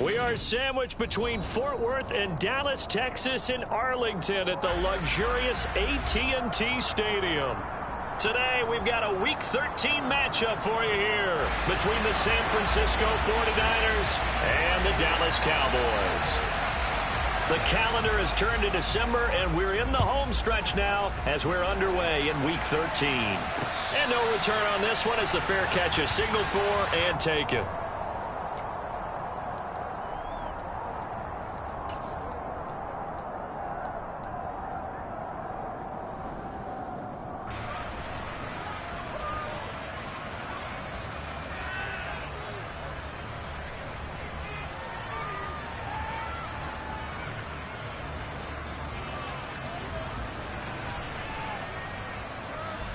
We are sandwiched between Fort Worth and Dallas, Texas in Arlington at the luxurious AT&T Stadium. Today, we've got a Week 13 matchup for you here between the San Francisco 49ers and the Dallas Cowboys. The calendar has turned to December, and we're in the home stretch now as we're underway in Week 13. And no return on this one as the fair catch is signaled for and taken.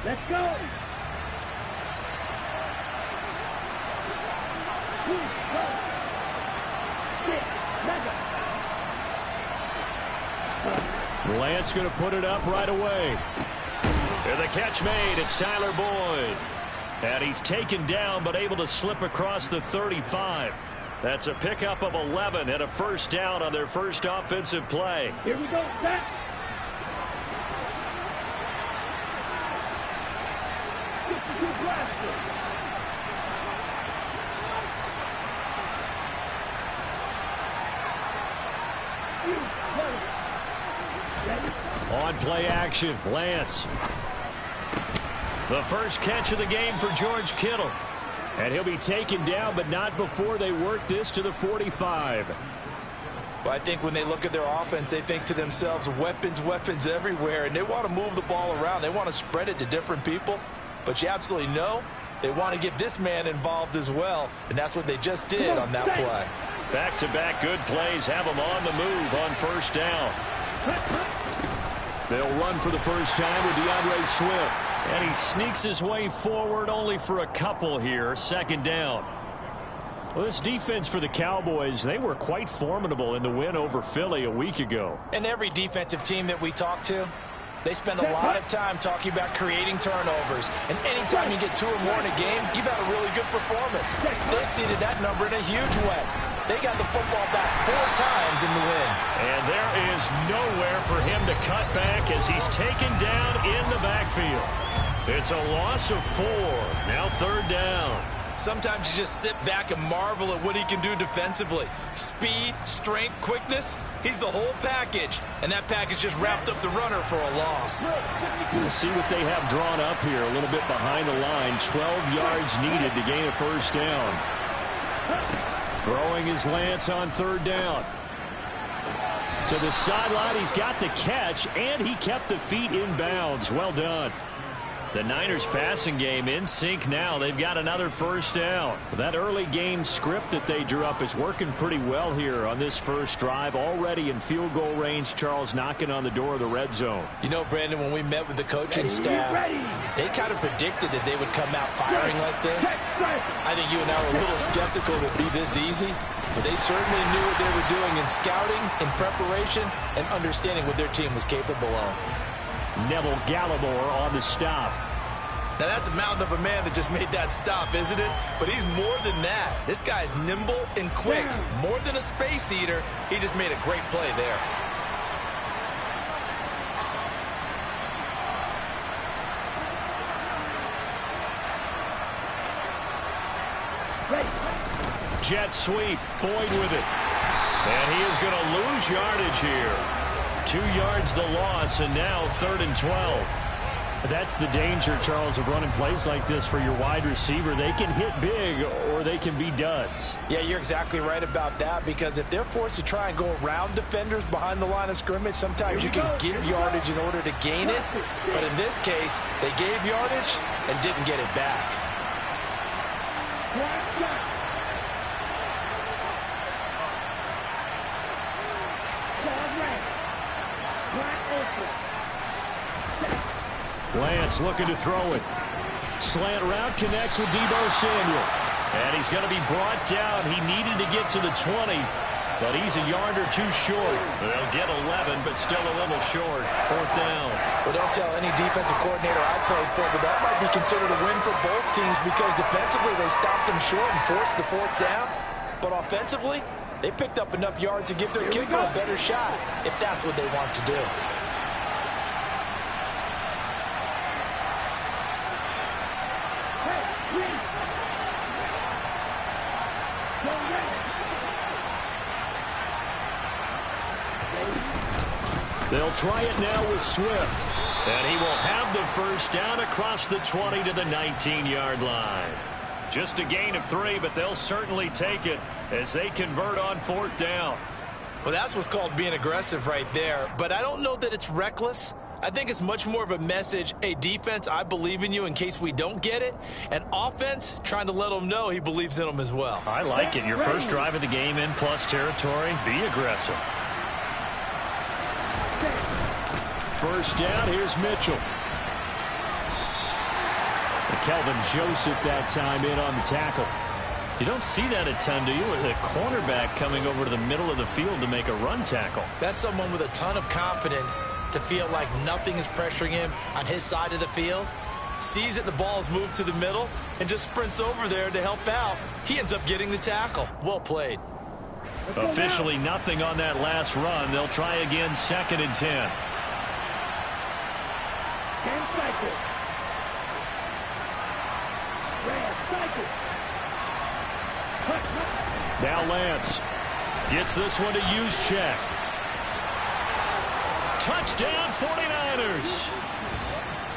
Let's go! Lance going to put it up right away. And the catch made. It's Tyler Boyd. And he's taken down but able to slip across the 35. That's a pickup of 11 and a first down on their first offensive play. Here we go, set. On play action, Lance. The first catch of the game for George Kittle. And he'll be taken down, but not before they work this to the 45. Well, I think when they look at their offense, they think to themselves, weapons, weapons everywhere, and they want to move the ball around. They want to spread it to different people, but you absolutely know they want to get this man involved as well, and that's what they just did on that play. Back-to-back good plays have them on the move on first down. They'll run for the first time with DeAndre Swift. And he sneaks his way forward only for a couple here. Second down. Well, this defense for the Cowboys, they were quite formidable in the win over Philly a week ago. And every defensive team that we talk to, they spend a lot of time talking about creating turnovers. And anytime you get 2 or more in a game, you've had a really good performance. They exceeded that number in a huge way. They got the football back 4 times in the win. And there is nowhere for him to cut back as he's taken down in the backfield. It's a loss of 4. Now third down. Sometimes you just sit back and marvel at what he can do defensively. Speed, strength, quickness. He's the whole package. And that package just wrapped up the runner for a loss. We'll see what they have drawn up here. A little bit behind the line. 12 yards needed to gain a first down. Throwing his Lance on third down. To the sideline, he's got the catch, and he kept the feet in bounds. Well done. The Niners passing game in sync now. They've got another first down. That early game script that they drew up is working pretty well here on this first drive. Already in field goal range, Charles knocking on the door of the red zone. You know, Brandon, when we met with the coaching staff, they kind of predicted that they would come out firing like this. I think you and I were a little skeptical it would be this easy, but they certainly knew what they were doing in scouting, in preparation, and understanding what their team was capable of. Neville Gallimore on the stop. Now, that's a mountain of a man that just made that stop, isn't it? But he's more than that. This guy's nimble and quick. More than a space eater, he just made a great play there. Jet sweep. Boyd with it. And he is going to lose yardage here. 2 yards the loss, and now 3rd and 12. That's the danger, Charles, of running plays like this for your wide receiver. They can hit big or they can be duds. Yeah, you're exactly right about that, because if they're forced to try and go around defenders behind the line of scrimmage, sometimes you can give yardage in order to gain it. But in this case, they gave yardage and didn't get it back. Lance looking to throw it. Slant route connects with Deebo Samuel. And he's going to be brought down. He needed to get to the 20, but he's a yard or 2 short. They'll get 11, but still a little short. 4th down. Well, don't tell any defensive coordinator I played for, but that might be considered a win for both teams, because defensively they stopped them short and forced the 4th down. But offensively, They picked up enough yards to give their kicker a better shot if that's what they want to do. They'll try it now with Swift. And he will have the first down across the 20 to the 19-yard line. Just a gain of 3, but they'll certainly take it as they convert on 4th down. Well, that's what's called being aggressive right there. But I don't know that it's reckless. I think it's much more of a message, hey, defense, I believe in you in case we don't get it. And offense, trying to let them know he believes in them as well. I like it. Your first drive of the game in plus territory, be aggressive. First down, here's Mitchell. And Kelvin Joseph that time in on the tackle. You don't see that a ton, do you? With a cornerback coming over to the middle of the field to make a run tackle. That's someone with a ton of confidence to feel like nothing is pressuring him on his side of the field. Sees that the ball's moved to the middle and just sprints over there to help out. He ends up getting the tackle. Well played. Officially nothing on that last run. They'll try again, 2nd and 10. Now Lance gets this one to Juszczyk. Touchdown 49ers.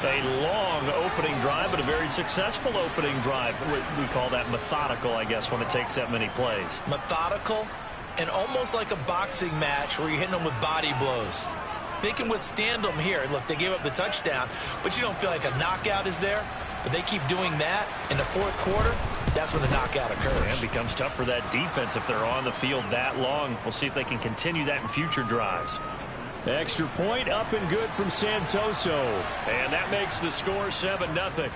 A long opening drive, but a very successful opening drive. We call that methodical, I guess, when it takes that many plays. Methodical and almost like a boxing match where you're hitting them with body blows. They can withstand them here. Look, they gave up the touchdown, but you don't feel like a knockout is there. But they keep doing that in the 4th quarter. That's when the knockout occurs. And it becomes tough for that defense if they're on the field that long. We'll see if they can continue that in future drives. Extra point up and good from Santoso. And that makes the score 7-0.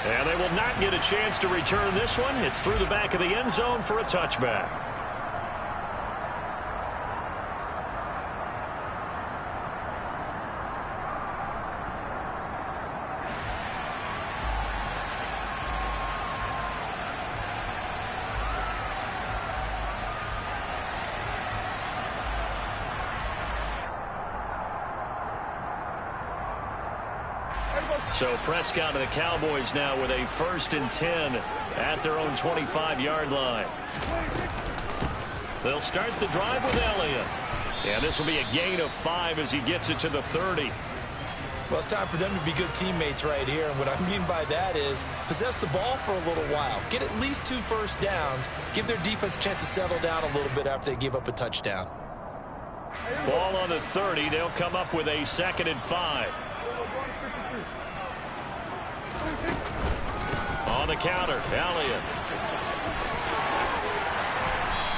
And they will not get a chance to return this one. It's through the back of the end zone for a touchback. So Prescott and the Cowboys now with a 1st and 10 at their own 25-yard line. They'll start the drive with Elliott. And this will be a gain of 5 as he gets it to the 30. Well, it's time for them to be good teammates right here. And what I mean by that is possess the ball for a little while. Get at least 2 first downs. Give their defense a chance to settle down a little bit after they give up a touchdown. Ball on the 30. They'll come up with a 2nd and 5. On the counter, Elliott.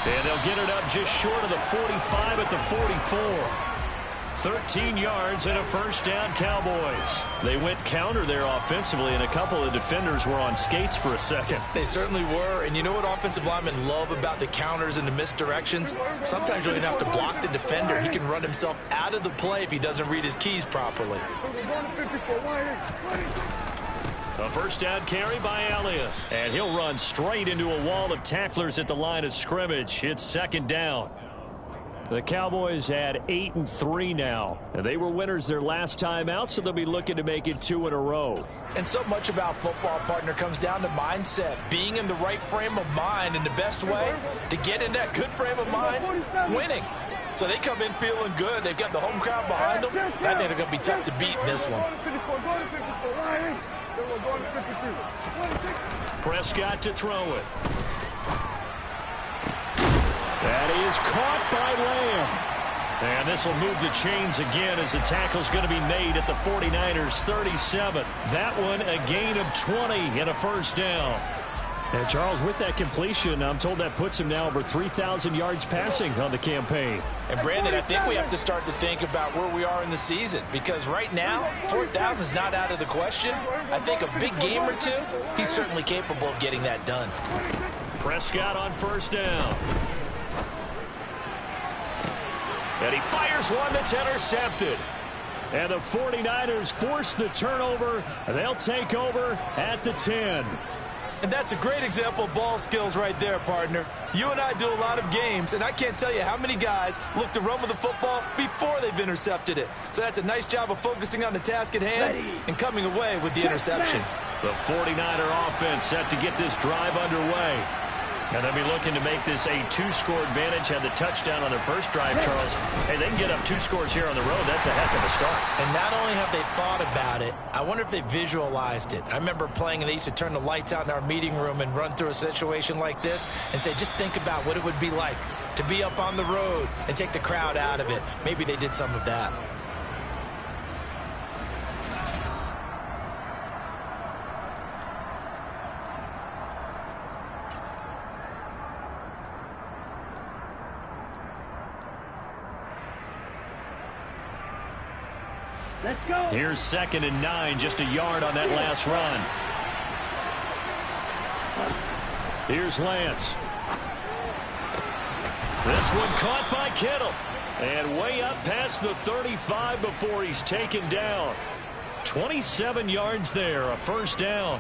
And they'll get it up just short of the 45 at the 44. 13 yards and a first down, Cowboys. They went counter there offensively, and a couple of defenders were on skates for a second. They certainly were, and you know what offensive linemen love about the counters and the misdirections? Sometimes you don't even have to block the defender. He can run himself out of the play if he doesn't read his keys properly. A first down carry by Elliott. And he'll run straight into a wall of tacklers at the line of scrimmage. It's 2nd down. The Cowboys at 8-3 now. And they were winners their last time out, so they'll be looking to make it 2 in a row. And so much about football, partner, comes down to mindset. Being in the right frame of mind, and the best way to get in that good frame of mind, winning. So they come in feeling good. They've got the home crowd behind them. I think they're going to be tough to beat in this one. Prescott to throw it. That is caught by Lamb. And this will move the chains again as the tackle's going to be made at the 49ers 37. That one a gain of 20 and a first down. And Charles, with that completion, I'm told that puts him now over 3,000 yards passing on the campaign. And Brandon, I think we have to start to think about where we are in the season, because right now 4,000 is not out of the question. I think a big game or two, he's certainly capable of getting that done. Prescott on first down. And he fires one that's intercepted. And the 49ers force the turnover. They'll take over at the 10. And that's a great example of ball skills right there, partner. You and I do a lot of games, and I can't tell you how many guys look to run with the football before they've intercepted it. So that's a nice job of focusing on the task at hand and coming away with the interception. The 49er offense set to get this drive underway. And they'll be looking to make this a two-score advantage. Had the touchdown on their first drive, Charles. Hey, they can get up 2 scores here on the road. That's a heck of a start. And not only have they thought about it, I wonder if they visualized it. I remember playing, and they used to turn the lights out in our meeting room and run through a situation like this and say, just think about what it would be like to be up on the road and take the crowd out of it. Maybe they did some of that. Let's go. Here's 2nd and 9, just a yard on that last run. Here's Lance. This one caught by Kittle. And way up past the 35 before he's taken down. 27 yards there, a first down.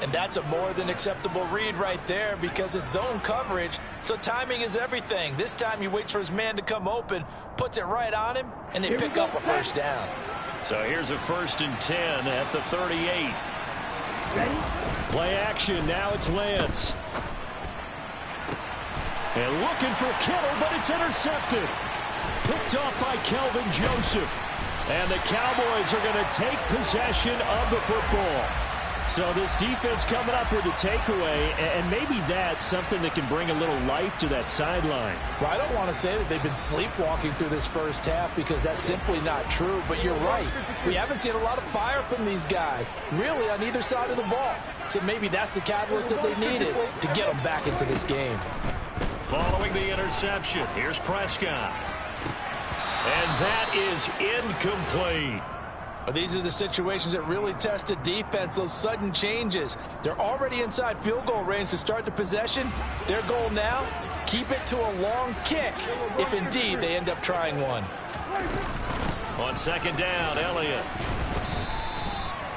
And that's a more than acceptable read right there because it's zone coverage, so timing is everything. This time he waits for his man to come open, puts it right on him, and they pick up a first down. So here's a 1st and 10 at the 38. Play action, now it's Lance. And looking for Kittle, but it's intercepted. Picked off by Kelvin Joseph. And the Cowboys are going to take possession of the football. So this defense coming up with a takeaway, and maybe that's something that can bring a little life to that sideline. Well, I don't want to say that they've been sleepwalking through this first half because that's simply not true, but you're right. We haven't seen a lot of fire from these guys, really on either side of the ball. So maybe that's the catalyst that they needed to get them back into this game. Following the interception, here's Prescott. And that is incomplete. These are the situations that really test the defense, those sudden changes. They're already inside field goal range to start the possession. Their goal now, keep it to a long kick, if indeed they end up trying one. On 2nd down, Elliott.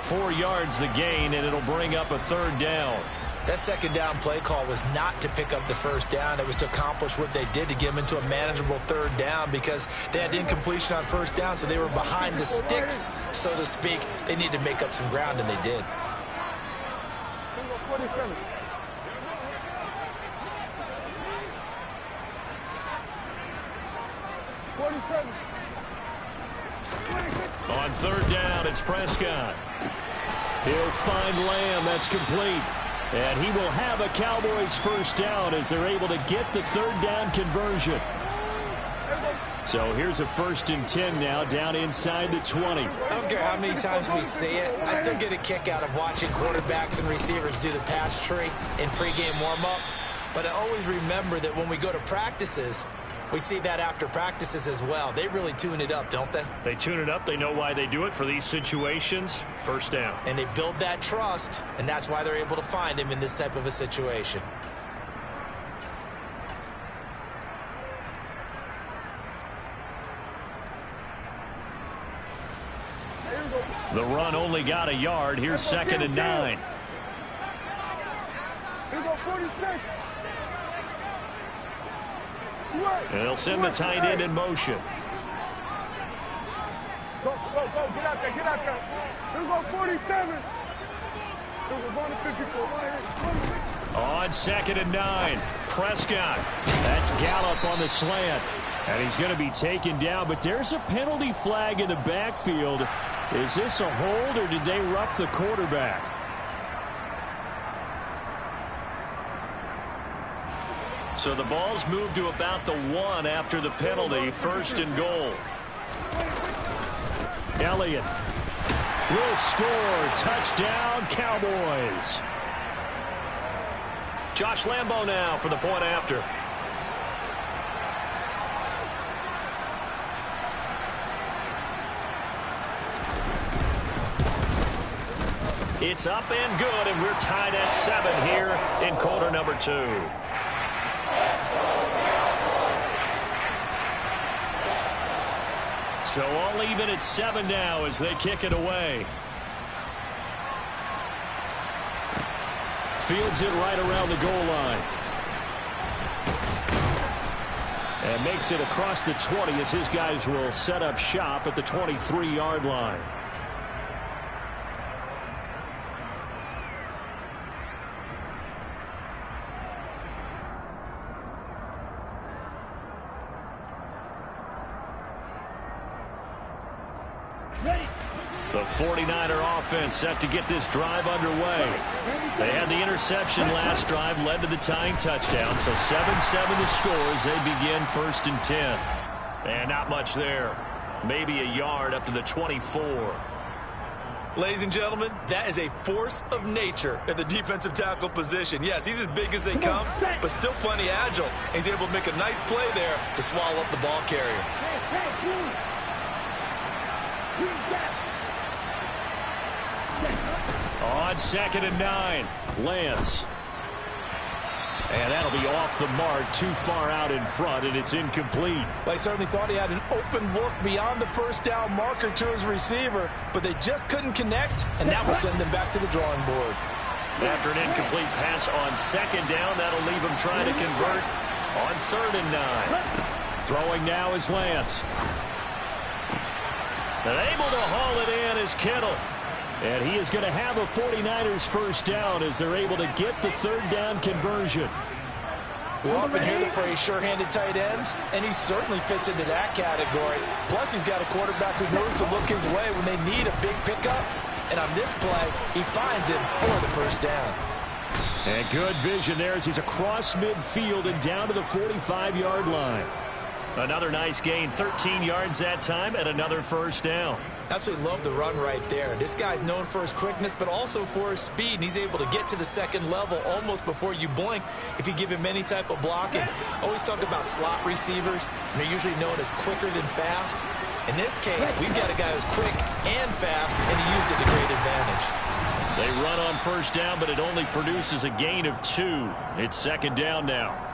4 yards the gain, and it'll bring up a 3rd down. That 2nd down play call was not to pick up the first down. It was to accomplish what they did to get them into a manageable 3rd down because they had incompletion on 1st down, so they were behind the sticks, so to speak. They needed to make up some ground, and they did. On 3rd down, it's Prescott. He'll find Lamb. That's complete. And he will have a Cowboys first down as they're able to get the 3rd down conversion. So here's a 1st and 10 now down inside the 20. I don't care how many times we see it. I still get a kick out of watching quarterbacks and receivers do the pass tree in pregame warm-up. But I always remember that when we go to practices, we see that after practices as well. They really tune it up, don't they? They tune it up. They know why they do it for these situations. First down. And they build that trust, and that's why they're able to find him in this type of a situation. The run only got a yard. Here's 2nd and 9. And they'll send the tight end in motion. Go, get out there, get out there. Here go 47. On 2nd and 9, Prescott. That's Gallup on the slant. And he's going to be taken down, but there's a penalty flag in the backfield. Is this a hold, or did they rough the quarterback? So the ball's moved to about the 1 after the penalty. 1st and goal. Elliott will score. Touchdown, Cowboys. Josh Lambo now for the point after. It's up and good, and we're tied at 7 here in quarter number 2. So all even at 7 now as they kick it away. Fields it right around the goal line. And makes it across the 20 as his guys will set up shop at the 23-yard line. The 49er offense set to get this drive underway. They had the interception last drive, led to the tying touchdown. So 7-7 the score as they begin 1st and 10. And not much there. Maybe a yard up to the 24. Ladies and gentlemen, that is a force of nature at the defensive tackle position. Yes, he's as big as they come, but still plenty agile. He's able to make a nice play there to swallow up the ball carrier. On 2nd and 9, Lance. And that'll be off the mark, too far out in front, and it's incomplete. They certainly thought he had an open look beyond the first down marker to his receiver, but they just couldn't connect, and that will send them back to the drawing board. After an incomplete pass on 2nd down, that'll leave him trying to convert on 3rd and 9. Throwing now is Lance. And able to haul it in is Kittle. And he is going to have a 49ers first down as they're able to get the 3rd down conversion. We often hear the phrase sure-handed tight ends, and he certainly fits into that category. Plus, he's got a quarterback who knows to look his way when they need a big pickup. And on this play, he finds him for the first down. And good vision there as he's across midfield and down to the 45-yard line. Another nice gain, 13 yards that time, and another first down. Absolutely love the run right there. This guy's known for his quickness, but also for his speed. And he's able to get to the 2nd level almost before you blink if you give him any type of blocking. Always talk about slot receivers, and they're usually known as quicker than fast. In this case, we've got a guy who's quick and fast, and he used it to great advantage. They run on first down, but it only produces a gain of 2. It's 2nd down now.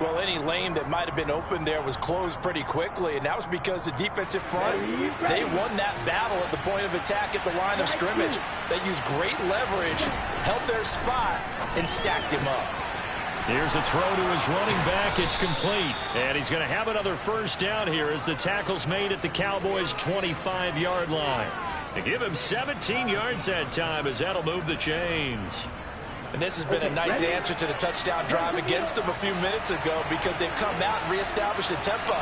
Well, any lane that might have been open there was closed pretty quickly, and that was because the defensive front, they won that battle at the point of attack at the line of scrimmage. They used great leverage, held their spot, and stacked him up. Here's a throw to his running back. It's complete. And he's going to have another first down here as the tackle's made at the Cowboys' 25-yard line. To give him 17 yards that time as that'll move the chains. And this has been a nice answer to the touchdown drive against them a few minutes ago because they've come out and reestablished the tempo.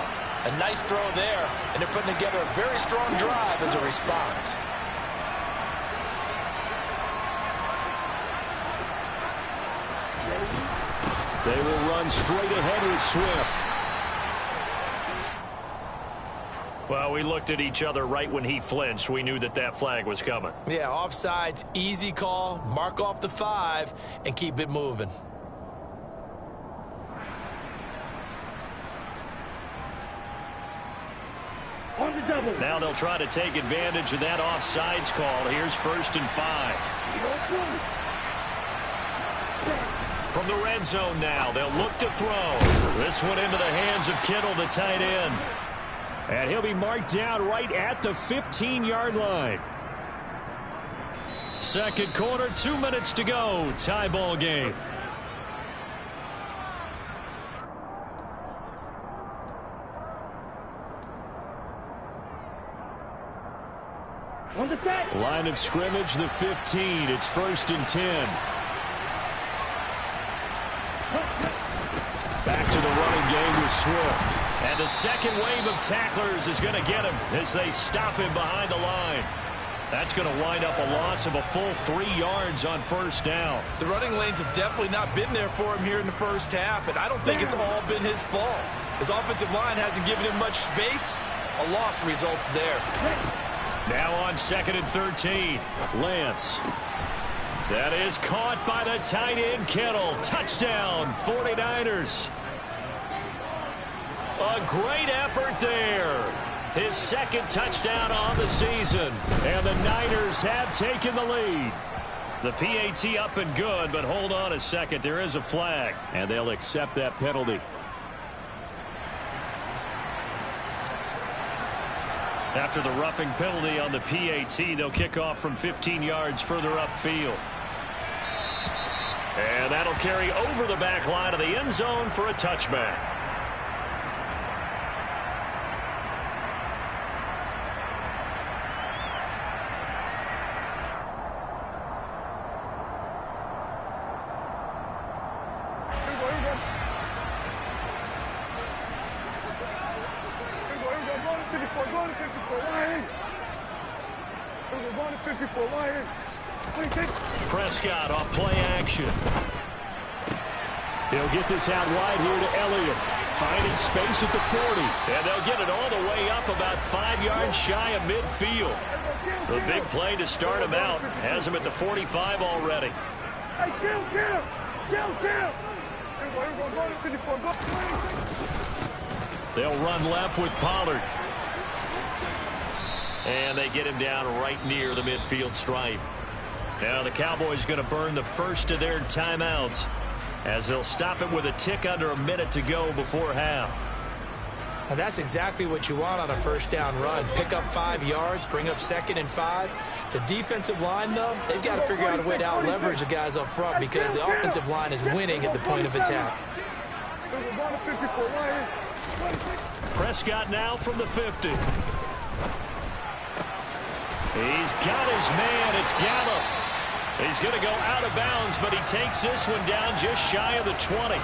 A nice throw there, and they're putting together a very strong drive as a response. They will run straight ahead with Swift. Well, we looked at each other right when he flinched. We knew that that flag was coming. Yeah, offsides, easy call, mark off the 5, and keep it moving. On the double. Now they'll try to take advantage of that offsides call. Here's 1st and 5. From the red zone now, they'll look to throw. This one into the hands of Kittle, the tight end. And he'll be marked down right at the 15-yard line. 2nd quarter, 2 minutes to go. Tie ball game. On the set. Line of scrimmage, the 15. It's 1st and 10. Back to the running game with Swift. And the second wave of tacklers is going to get him as they stop him behind the line. That's going to wind up a loss of a full 3 yards on first down. The running lanes have definitely not been there for him here in the first half, and I don't think it's all been his fault. His offensive line hasn't given him much space. A loss results there. Now on 2nd and 13, Lance. That is caught by the tight end, Kittle. Touchdown, 49ers. A great effort there. His 2nd touchdown on the season. And the Niners have taken the lead. The PAT up and good, but hold on a second. There is a flag, and they'll accept that penalty. After the roughing penalty on the PAT, they'll kick off from 15 yards further upfield. And that'll carry over the back line of the end zone for a touchback. Prescott off play action. He'll get this out wide here to Elliott. Finding space at the 40. And they'll get it all the way up about 5 yards shy of midfield. The big play to start him out has him at the 45 already. They'll run left with Pollard. And they get him down right near the midfield stripe. Now the Cowboys going to burn the first of their timeouts as they'll stop it with a tick under a minute to go before half. Now that's exactly what you want on a first down run. Pick up 5 yards, bring up 2nd and 5. The defensive line, though, they've got to figure out a way to out-leverage the guys up front because the offensive line is winning at the point of attack. Prescott now from the 50. He's got his man. It's Gallup. He's going to go out of bounds, but he takes this one down just shy of the 20.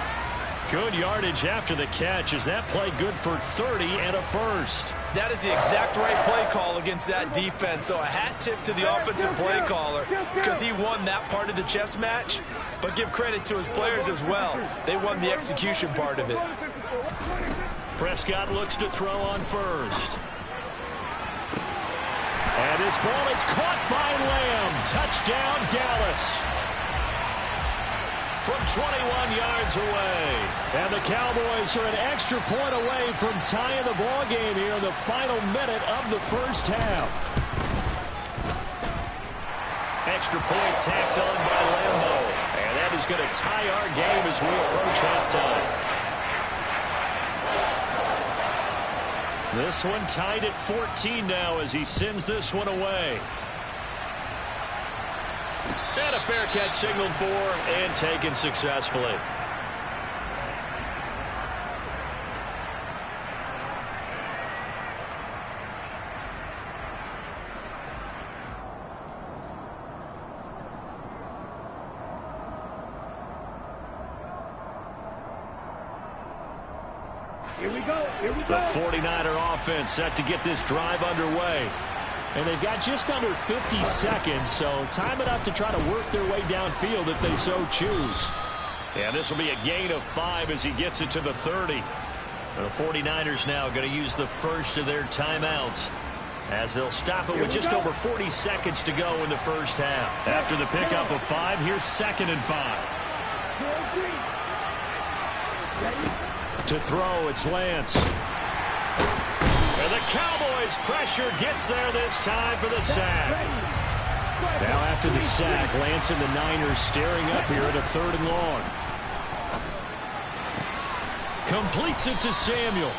Good yardage after the catch. Is that play good for 30 and a first? That is the exact right play call against that defense. So a hat tip to the offensive play caller because he won that part of the chess match. But give credit to his players as well. They won the execution part of it. Prescott looks to throw on first. And this ball is caught by Lamb. Touchdown, Dallas. From 21 yards away. And the Cowboys are an extra point away from tying the ball game here in the final minute of the first half. Extra point tacked on by Lambo. And that is going to tie our game as we approach halftime. This one tied at 14 now as he sends this one away. And a fair catch signaled for and taken successfully. Here we go. The 49er offense set to get this drive underway. And they've got just under 50 seconds, so time enough to try to work their way downfield if they so choose. Yeah, this will be a gain of 5 as he gets it to the 30. The 49ers now going to use the first of their timeouts as they'll stop it with just over 40 seconds to go in the first half. After the pickup of 5, here's 2nd and 5. To throw, it's Lance. And the Cowboys' pressure gets there this time for the sack. Now after the sack, Lance and the Niners staring up here at a 3rd and long. Completes it to Samuel.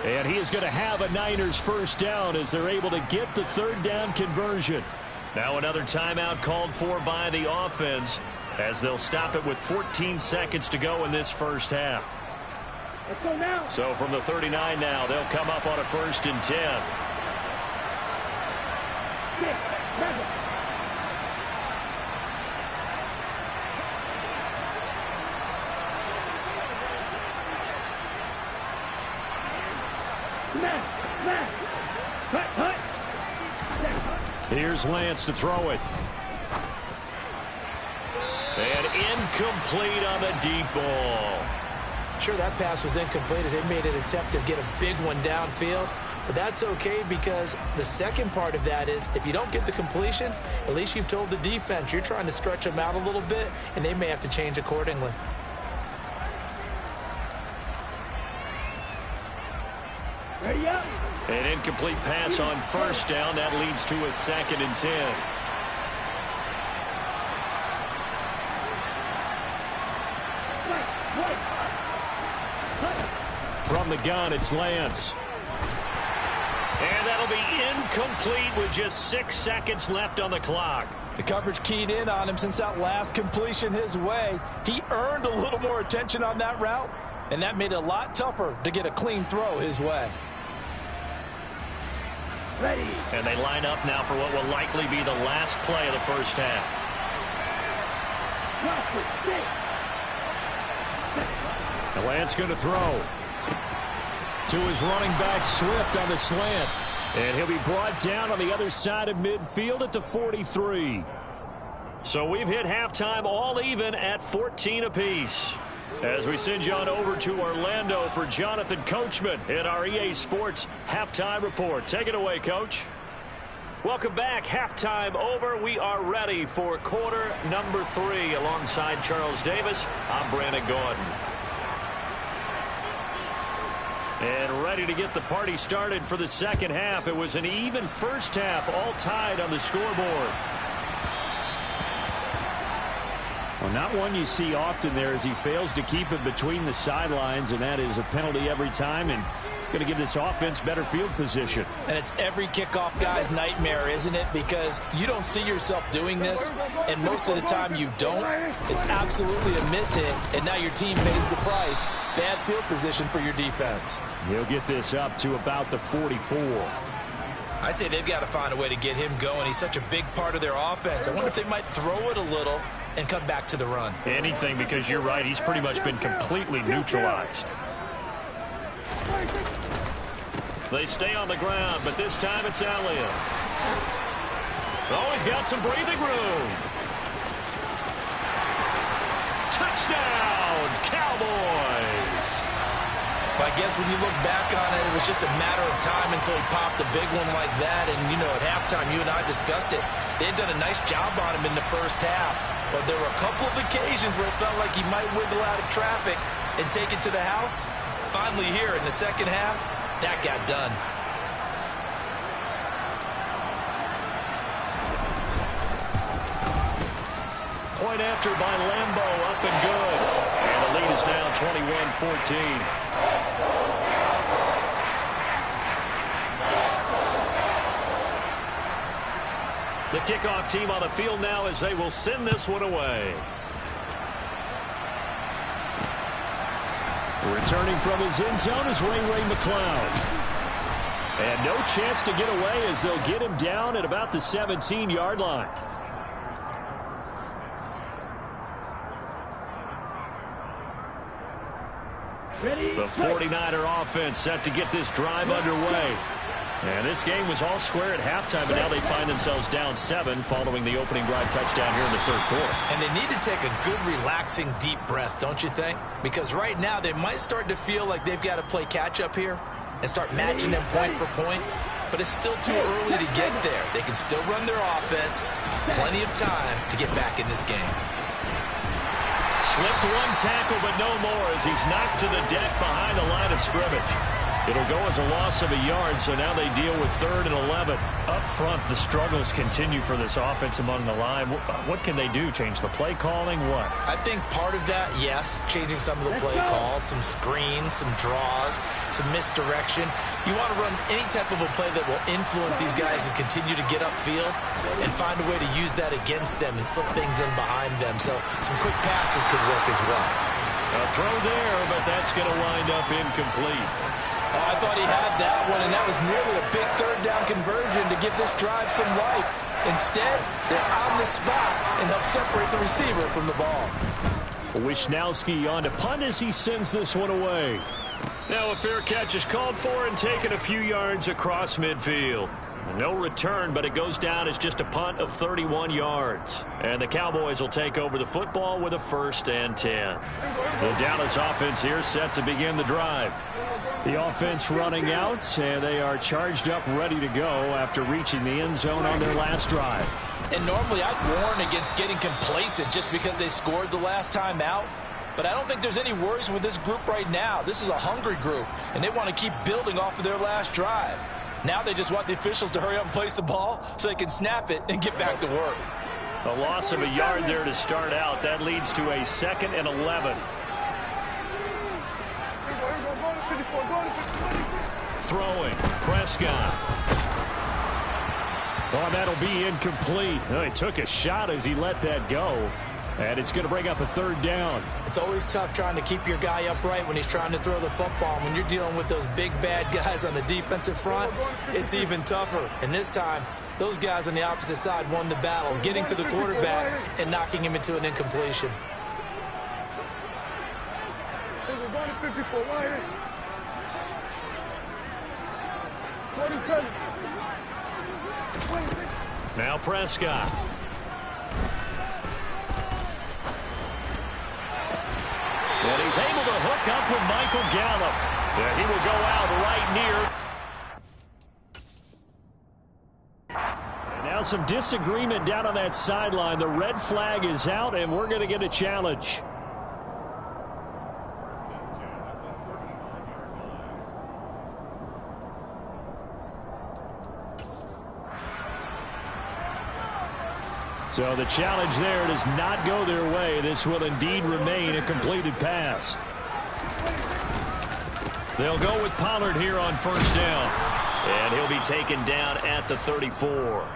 And he is going to have a Niners first down as they're able to get the 3rd down conversion. Now another timeout called for by the offense as they'll stop it with 14 seconds to go in this first half. So from the 39 now, they'll come up on a 1st and 10. Here's Lance to throw it. And incomplete on the deep ball. Sure, that pass was incomplete as they made an attempt to get a big one downfield. But that's okay because the second part of that is if you don't get the completion, at least you've told the defense you're trying to stretch them out a little bit, and they may have to change accordingly. Ready up. An incomplete pass on 1st down. That leads to a 2nd and 10. From the gun, it's Lance. And that'll be incomplete with just 6 seconds left on the clock. The coverage keyed in on him since that last completion his way. He earned a little more attention on that route, and that made it a lot tougher to get a clean throw his way. Ready. And they line up now for what will likely be the last play of the first half. The Lance going to throw to his running back Swift on the slant. And he'll be brought down on the other side of midfield at the 43. So we've hit halftime all even at 14 apiece. As we send you on over to Orlando for Jonathan Coachman in our EA Sports Halftime Report. Take it away, Coach. Welcome back. Halftime over. We are ready for quarter number 3. Alongside Charles Davis, I'm Brandon Gordon. And ready to get the party started for the second half. It was an even first half, all tied on the scoreboard. Well, not one you see often there as he fails to keep it between the sidelines, and that is a penalty every time, and going to give this offense better field position. And it's every kickoff guy's nightmare, isn't it? Because you don't see yourself doing this, and most of the time you don't. It's absolutely a miss hit, and now your team pays the price. Bad field position for your defense. He'll get this up to about the 44. I'd say they've got to find a way to get him going. He's such a big part of their offense. I wonder if they might throw it a little and come back to the run. Anything, because you're right. He's pretty much been completely neutralized. They stay on the ground, but this time it's Elliott. Oh, he's got some breathing room. Touchdown, Cowboys. Well, I guess when you look back on it, it was just a matter of time until he popped a big one like that. And, you know, at halftime, you and I discussed it. They had done a nice job on him in the first half. But there were a couple of occasions where it felt like he might wiggle out of traffic and take it to the house. Finally here in the second half, that got done. Point after by Lambo, up and good. And the lead is now 21-14. The kickoff team on the field now as they will send this one away. Returning from his end zone is Ray McCloud. And no chance to get away as they'll get him down at about the 17-yard line. The 49er offense set to get this drive underway. And this game was all square at halftime, and now they find themselves down 7 following the opening drive touchdown here in the third quarter. And they need to take a good, relaxing, deep breath, don't you think? Because right now they might start to feel like they've got to play catch-up here and start matching them point for point. But it's still too early to get there. They can still run their offense. Plenty of time to get back in this game. Slipped one tackle, but no more as he's knocked to the deck behind the line of scrimmage. It'll go as a loss of a yard, so now they deal with 3rd and 11. Up front, the struggles continue for this offense among the line. What can they do? Change the play calling? What? I think part of that, yes, changing some of the play calls, some screens, some draws, some misdirection. You want to run any type of a play that will influence these guys and continue to get upfield and find a way to use that against them and slip things in behind them. So some quick passes could work as well. A throw there, but that's going to wind up incomplete. Oh, I thought he had that one, and that was nearly a big 3rd down conversion to give this drive some life. Instead, they're on the spot and help separate the receiver from the ball. Wisnowski on to punt as he sends this one away. Now a fair catch is called for and taken a few yards across midfield. No return, but it goes down as just a punt of 31 yards. And the Cowboys will take over the football with a 1st and 10. The Dallas offense here set to begin the drive. The offense running out, and they are charged up, ready to go after reaching the end zone on their last drive. And normally I'd warn against getting complacent just because they scored the last time out. But I don't think there's any worries with this group right now. This is a hungry group, and they want to keep building off of their last drive. Now they just want the officials to hurry up and place the ball so they can snap it and get back to work. A loss of a yard there to start out. That leads to a 2nd and 11. throwing. Prescott. Oh, that'll be incomplete. Oh, he took a shot as he let that go. And it's going to bring up a third down. It's always tough trying to keep your guy upright when he's trying to throw the football. When you're dealing with those big, bad guys on the defensive front, it's even tougher. And this time, those guys on the opposite side won the battle, getting to the quarterback and knocking him into an incompletion. Now Prescott. And he's able to hook up with Michael Gallup. Yeah, he will go out right near. And now some disagreement down on that sideline. The red flag is out, and we're going to get a challenge. So the challenge there does not go their way. This will indeed remain a completed pass. They'll go with Pollard here on first down. And he'll be taken down at the 34.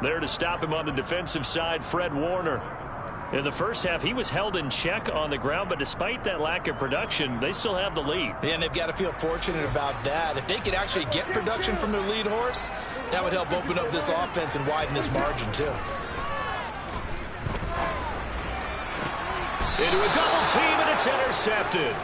There to stop him on the defensive side, Fred Warner. In the first half, he was held in check on the ground, but despite that lack of production, they still have the lead. Yeah, and they've got to feel fortunate about that. If they could actually get production from their lead horse, that would help open up this offense and widen this margin too. Into a double team, and it's intercepted.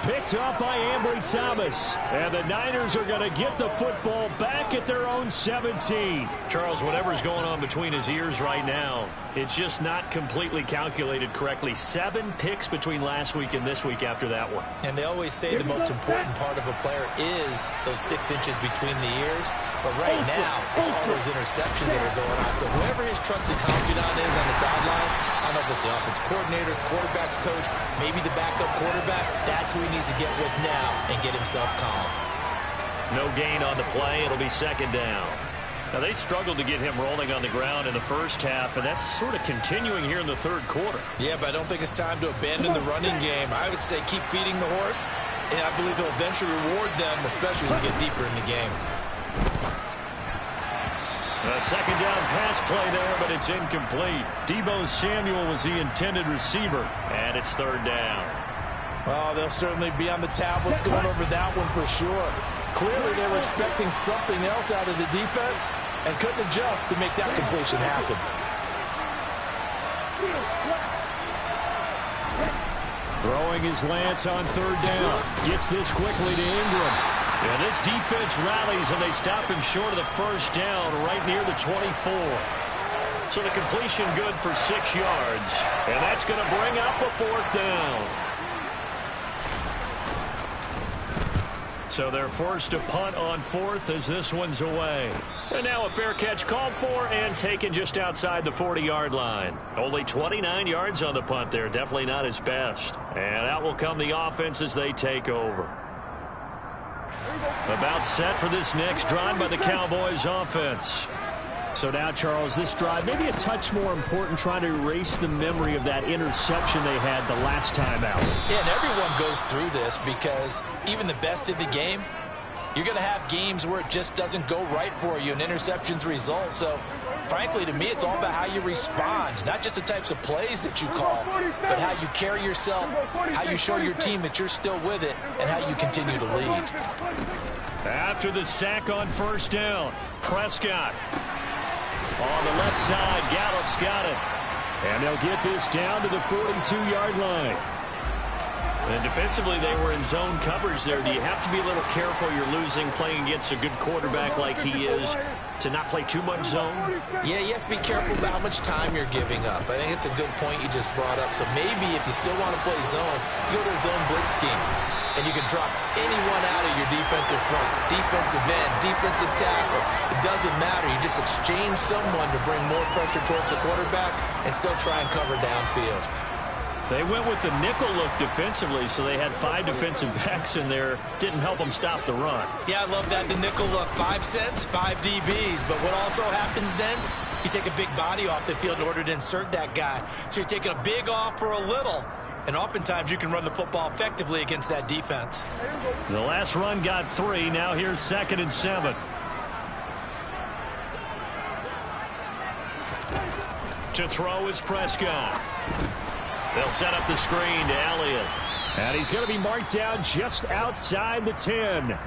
Picked up by Ambry Thomas. And the Niners are going to get the football back at their own 17. Charles, whatever's going on between his ears right now, it's just not completely calculated correctly. 7 picks between last week and this week after that one. And they always say the most important part of a player is those 6 inches between the ears. But right now, it's all those interceptions that are going on. So whoever his trusted confidant is on the sidelines, I don't know if it's the offensive coordinator, quarterback's coach, maybe the backup quarterback, that's who he needs to get with now and get himself calm. No gain on the play. It'll be second down. Now, they struggled to get him rolling on the ground in the first half, and that's sort of continuing here in the third quarter. Yeah, but I don't think it's time to abandon the running game. I would say keep feeding the horse, and I believe he'll eventually reward them, especially as we get deeper in the game. A second down pass play there, but it's incomplete. Deebo Samuel was the intended receiver, and it's third down. Oh, they'll certainly be on the tablets going over that one for sure. Clearly, they were expecting something else out of the defense and couldn't adjust to make that completion happen. Throwing his Lance on third down. Gets this quickly to Ingram. Yeah, this defense rallies, and they stop him short of the first down right near the 24. So the completion good for 6 yards. And that's going to bring up a fourth down. So they're forced to punt on fourth as this one's away. And now a fair catch called for and taken just outside the 40-yard line. Only 29 yards on the punt there. Definitely not his best. And out will come the offense as they take over. About set for this next drive by the Cowboys offense. So now, Charles, this drive maybe a touch more important, trying to erase the memory of that interception they had the last time out. Yeah, and everyone goes through this because even the best in the game, you're going to have games where it just doesn't go right for you and interceptions result. So, frankly, to me, it's all about how you respond, not just the types of plays that you call, but how you carry yourself, how you show your team that you're still with it, and how you continue to lead. After the sack on first down, Prescott. On the left side, Gallup's got it. And they'll get this down to the 42-yard line. And defensively, they were in zone coverage there. Do you have to be a little careful? You're losing playing against a good quarterback like he is to not play too much zone? Yeah, you have to be careful about how much time you're giving up. I think it's a good point you just brought up. So maybe if you still want to play zone, you go to a zone blitz scheme. And you can drop anyone out of your defensive front, defensive end, defensive tackle. It doesn't matter. You just exchange someone to bring more pressure towards the quarterback and still try and cover downfield. They went with the nickel look defensively, so they had 5 defensive backs in there. Didn't help them stop the run. Yeah, I love that, the nickel look. 5 cents, 5 DBs. But what also happens then, you take a big body off the field in order to insert that guy. So you're taking a big off for a little. And oftentimes you can run the football effectively against that defense. The last run got 3. Now here's 2nd and 7. To throw is Prescott. They'll set up the screen to Elliott. And he's going to be marked down just outside the 10.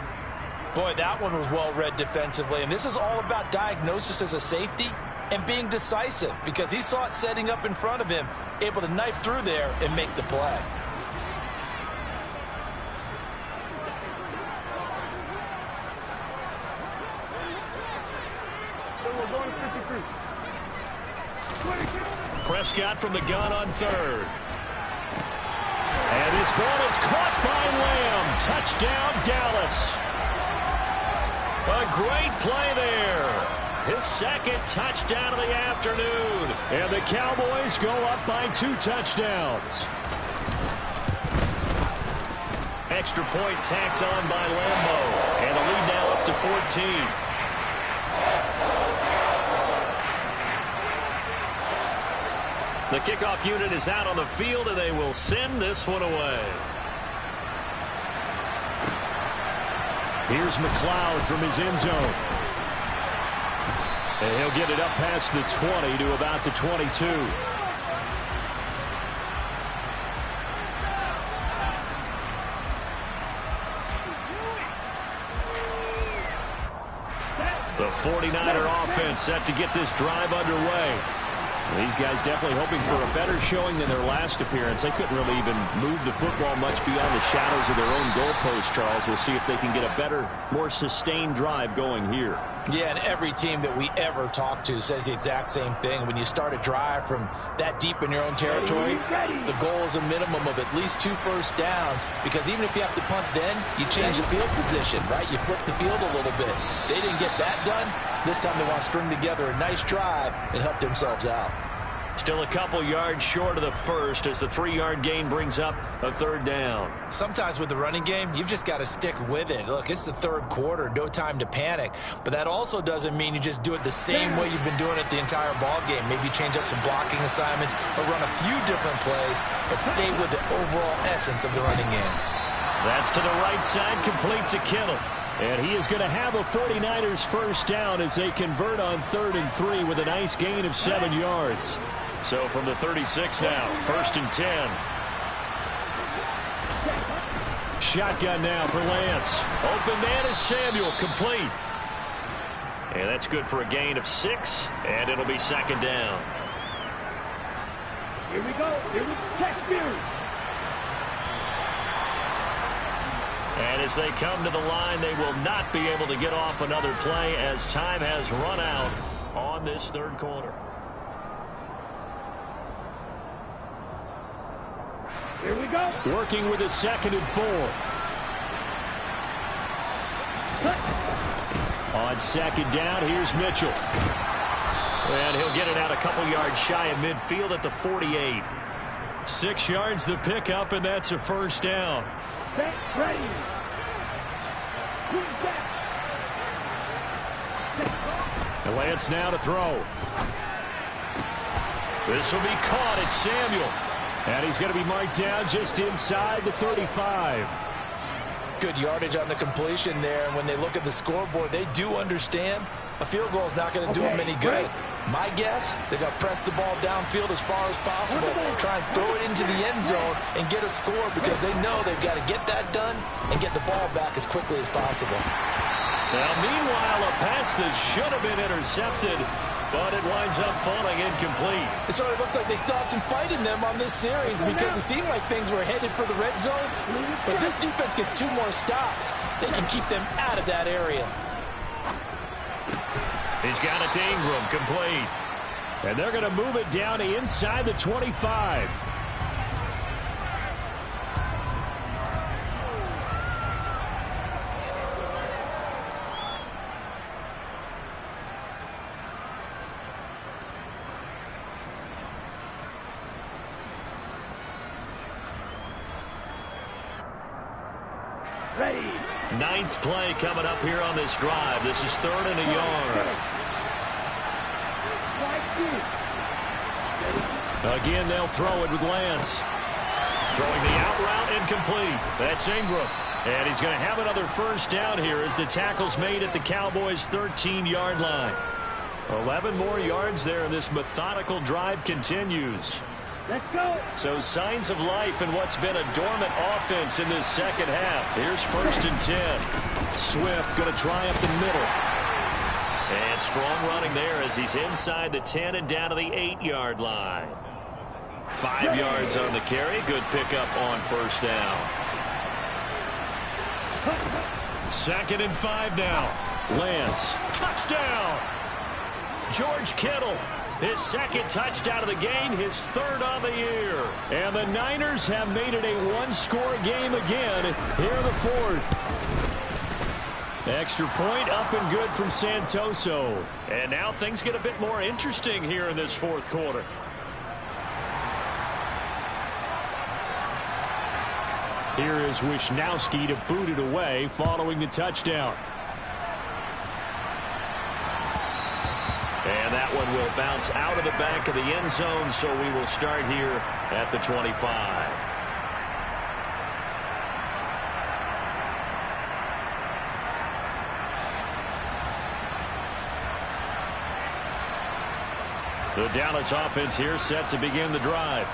Boy, that one was well read defensively. And this is all about diagnosis as a safety and being decisive, because he saw it setting up in front of him, able to knife through there and make the play. Prescott from the gun on 3rd. And this ball is caught by Lamb. Touchdown, Dallas. A great play there. His 2nd touchdown of the afternoon. And the Cowboys go up by 2 touchdowns. Extra point tacked on by Lambo. And the lead now up to 14. The kickoff unit is out on the field, and they will send this one away. Here's McLeod from his end zone. And he'll get it up past the 20 to about the 22. The 49er offense set to get this drive underway. These guys definitely hoping for a better showing than their last appearance. They couldn't really even move the football much beyond the shadows of their own goalpost, Charles. We'll see if they can get a better, more sustained drive going here. Yeah, and every team that we ever talk to says the exact same thing. When you start a drive from that deep in your own territory, the goal is a minimum of at least 2 first downs, because even if you have to punt then, you change the field position, right? You flip the field a little bit. They didn't get that done. This time they want to string together a nice drive and help themselves out. Still a couple yards short of the first as the 3-yard gain brings up a 3rd down. Sometimes with the running game, you've just got to stick with it. Look, it's the 3rd quarter, no time to panic. But that also doesn't mean you just do it the same way you've been doing it the entire ball game. Maybe change up some blocking assignments or run a few different plays, but stay with the overall essence of the running game. That's to the right side, complete to Kittle. And he is going to have a 49ers first down as they convert on 3rd and 3 with a nice gain of 7 yards. So from the 36 now, 1st and 10. Shotgun now for Lance. Open man is Samuel, complete. And that's good for a gain of 6, and it'll be 2nd down. Here we go. Here we go. And as they come to the line, they will not be able to get off another play as time has run out on this 3rd quarter. Here we go. Working with a 2nd and 4. On 2nd down, here's Mitchell. And he'll get it out a couple yards shy of midfield at the 48. 6 yards the pickup, and that's a 1st down. Set, ready. And Lance now to throw. This will be caught. It's Samuel. And he's going to be marked down just inside the 35. Good yardage on the completion there. And when they look at the scoreboard, they do understand a field goal is not going to do them any good. My guess, they're going to press the ball downfield as far as possible, try and throw it into the end zone and get a score, because they know they've got to get that done and get the ball back as quickly as possible. Now, meanwhile, a pass that should have been intercepted, but it winds up falling incomplete. It sort of looks like they still have some fight in them on this series, because it seemed like things were headed for the red zone. But this defense gets 2 more stops. They can keep them out of that area. He's got it to Ingram, complete. And they're going to move it down to inside the 25. Ready. 9th play coming up here on this drive. This is 3rd and a yard. Again, they'll throw it with Lance. Throwing the out route incomplete. That's Ingram. And he's going to have another first down here as the tackle's made at the Cowboys' 13-yard line. 11 more yards there, and this methodical drive continues. Let's go. So signs of life in what's been a dormant offense in this second half. Here's 1st and 10. Swift going to try up the middle. And strong running there as he's inside the 10 and down to the 8-yard line. 5 yards on the carry. Good pickup on first down. 2nd and 5 now. Lance. Touchdown. George Kittle. His 2nd touchdown of the game, his 3rd on the year. And the Niners have made it a one-score game again here in the 4th. Extra point up and good from Santoso. And now things get a bit more interesting here in this 4th quarter. Here is Wisnowski to boot it away following the touchdown. And that one will bounce out of the back of the end zone, so we will start here at the 25. The Dallas offense here set to begin the drive.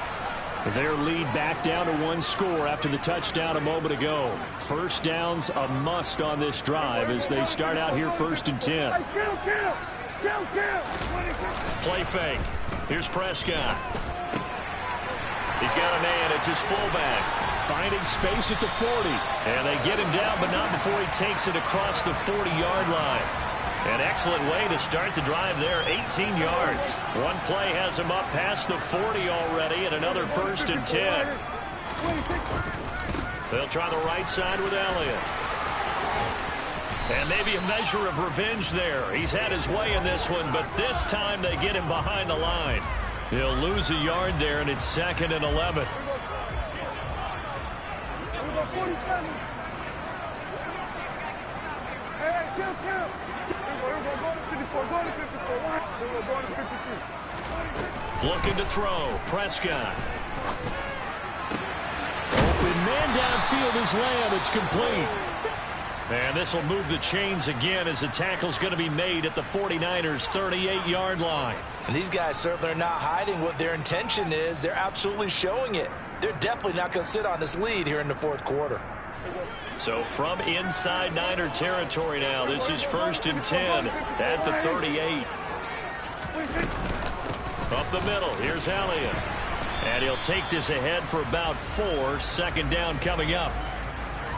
Their lead back down to 1 score after the touchdown a moment ago. First down's a must on this drive as they start out here 1st and 10. Play fake. Here's Prescott. He's got a man. It's his fullback. Finding space at the 40. And they get him down, but not before he takes it across the 40-yard line. An excellent way to start the drive there, 18 yards. One play has him up past the 40 already, and another 1st and 10. They'll try the right side with Elliott. And maybe a measure of revenge there. He's had his way in this one, but this time they get him behind the line. He'll lose a yard there, and it's 2nd and 11. Looking to throw. Prescott. Open man downfield is Lamb. It's complete. And this will move the chains again as the tackle's going to be made at the 49ers' 38-yard line. And these guys certainly are not hiding what their intention is. They're absolutely showing it. They're definitely not going to sit on this lead here in the 4th quarter. So from inside Niner territory now, this is 1st and 10 at the 38. Up the middle, here's Elliott. And he'll take this ahead for about 4. 2nd down coming up.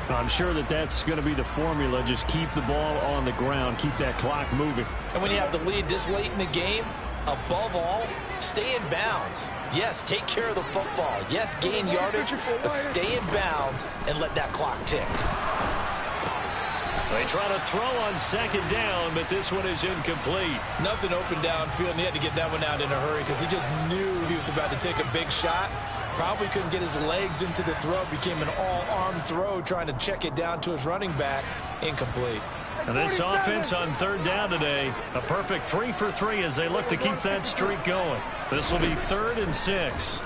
I'm sure that that's going to be the formula. Just keep the ball on the ground. Keep that clock moving. And when you have the lead this late in the game, above all, stay in bounds. Yes, take care of the football. Yes, gain yardage, but stay in bounds and let that clock tick. They try to throw on 2nd down, but this one is incomplete. Nothing open downfield, and he had to get that one out in a hurry because he just knew he was about to take a big shot. Probably couldn't get his legs into the throw. Became an all-arm throw trying to check it down to his running back. Incomplete. And this offense on 3rd down today, a perfect 3 for 3 as they look to keep that streak going. This will be 3rd and 6.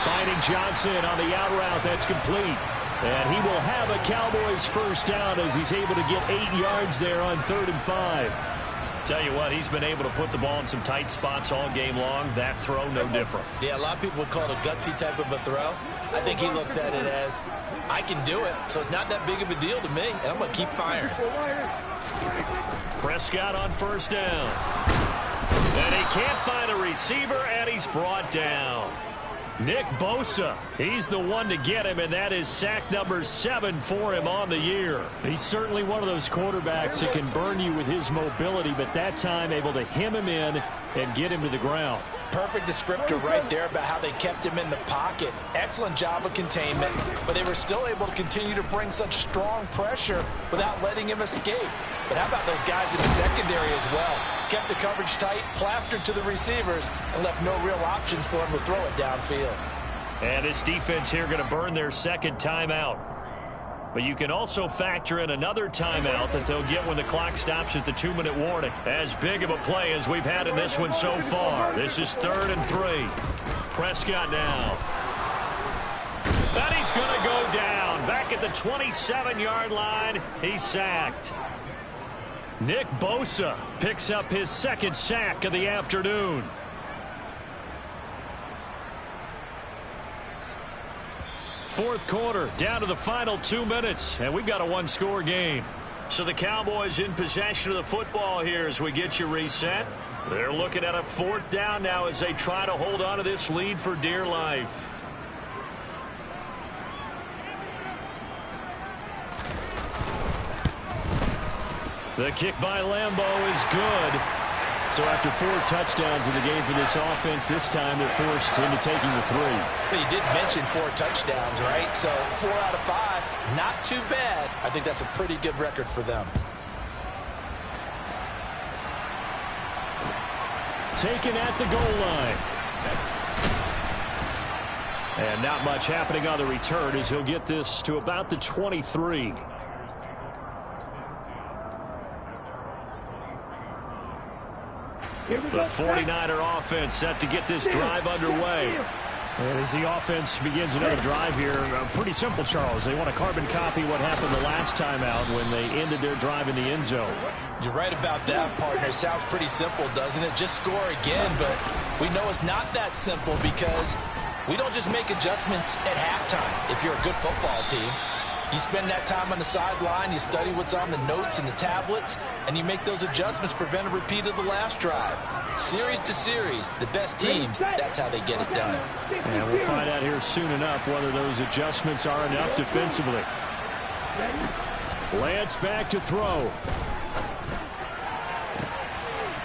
Finding Johnson on the out route. That's complete. And he will have a Cowboys first down as he's able to get 8 yards there on 3rd and 5. Tell you what, he's been able to put the ball in some tight spots all game long. That throw, no different. Yeah, a lot of people would call it a gutsy type of a throw. I think he looks at it as, I can do it, so it's not that big of a deal to me, and I'm going to keep firing. Prescott on first down. And he can't find a receiver, and he's brought down. Nick Bosa, he's the one to get him, and that is sack number 7 for him on the year. He's certainly one of those quarterbacks that can burn you with his mobility, but that time able to hem him in and get him to the ground. Perfect descriptor right there about how they kept him in the pocket. Excellent job of containment, but they were still able to continue to bring such strong pressure without letting him escape. But how about those guys in the secondary as well? Kept the coverage tight, plastered to the receivers, and left no real options for him to throw it downfield. And this defense here going to burn their 2nd timeout. But you can also factor in another timeout that they'll get when the clock stops at the 2-minute warning. As big of a play as we've had in this one so far. This is 3rd and 3. Prescott now. And he's going to go down. Back at the 27-yard line, he's sacked. Nick Bosa picks up his second sack of the afternoon. Fourth quarter, down to the final 2 minutes, and we've got a one-score game. So the Cowboys in possession of the football here as we get you reset. They're looking at a fourth down now as they try to hold on to this lead for dear life. The kick by Lambeau is good. So after 4 touchdowns in the game for this offense, this time they're forced into taking the 3. But you did mention 4 touchdowns, right? So 4 out of 5, not too bad. I think that's a pretty good record for them. Taken at the goal line. And not much happening on the return as he'll get this to about the 23. The 49er offense set to get this drive underway. And as the offense begins another drive here, pretty simple, Charles. They want to carbon copy what happened the last time out when they ended their drive in the end zone. You're right about that, partner. It sounds pretty simple, doesn't it? Just score again, but we know it's not that simple because we don't just make adjustments at halftime if you're a good football team. You spend that time on the sideline, you study what's on the notes and the tablets, and you make those adjustments, prevent a repeat of the last drive. Series to series, the best teams, that's how they get it done. And we'll find out here soon enough whether those adjustments are enough defensively. Lance back to throw.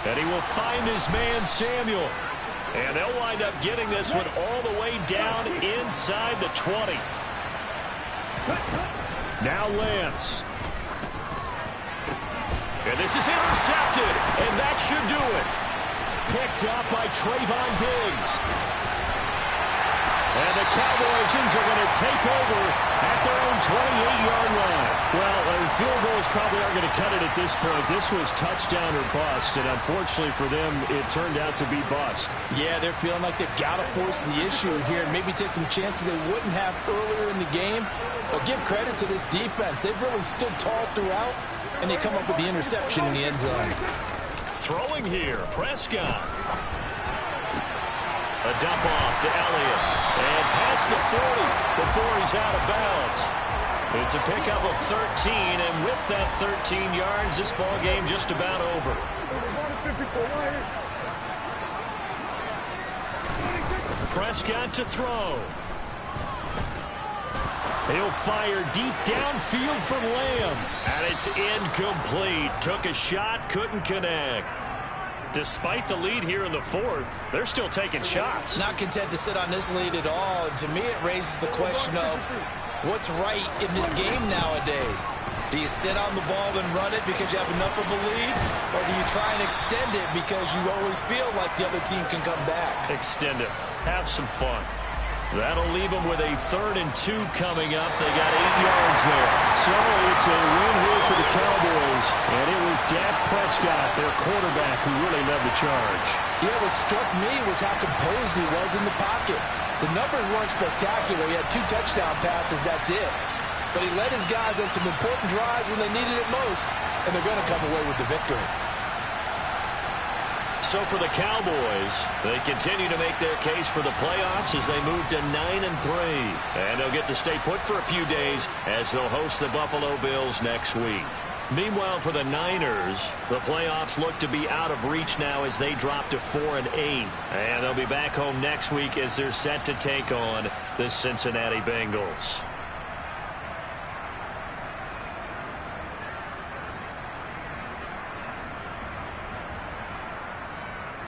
And he will find his man, Samuel. And they'll wind up getting this one all the way down inside the 20. Now Lance. And this is intercepted, and that should do it. Picked up by Trayvon Diggs. And the Cowboys are going to take over at their own 28-yard line. Well, field goals probably aren't going to cut it at this point. This was touchdown or bust, and unfortunately for them, it turned out to be bust. Yeah, they're feeling like they've got to force the issue here and maybe take some chances they wouldn't have earlier in the game. But give credit to this defense. They've really stood tall throughout, and they come up with the interception in the end zone. Throwing here, Prescott. A dump off to Elliott. And past the 40 before he's out of bounds. It's a pickup of 13, and with that 13 yards, this ball game just about over. Prescott to throw. He'll fire deep downfield from Lamb. And it's incomplete. Took a shot, couldn't connect. Despite the lead here in the fourth, they're still taking shots. Not content to sit on this lead at all. And to me, it raises the question of what's right in this game nowadays. Do you sit on the ball and run it because you have enough of a lead? Or do you try and extend it because you always feel like the other team can come back? Extend it. Have some fun. That'll leave them with a 3rd and 2 coming up. They got 8 yards there. So it's a win here for the Cowboys. And it was Dak Prescott, their quarterback, who really led the charge. Yeah, what struck me was how composed he was in the pocket. The numbers weren't spectacular. He had 2 touchdown passes, that's it. But he led his guys on some important drives when they needed it most. And they're going to come away with the victory. So for the Cowboys, they continue to make their case for the playoffs as they move to 9-3. And they'll get to stay put for a few days as they'll host the Buffalo Bills next week. Meanwhile, for the Niners, the playoffs look to be out of reach now as they drop to 4-8. And they'll be back home next week as they're set to take on the Cincinnati Bengals.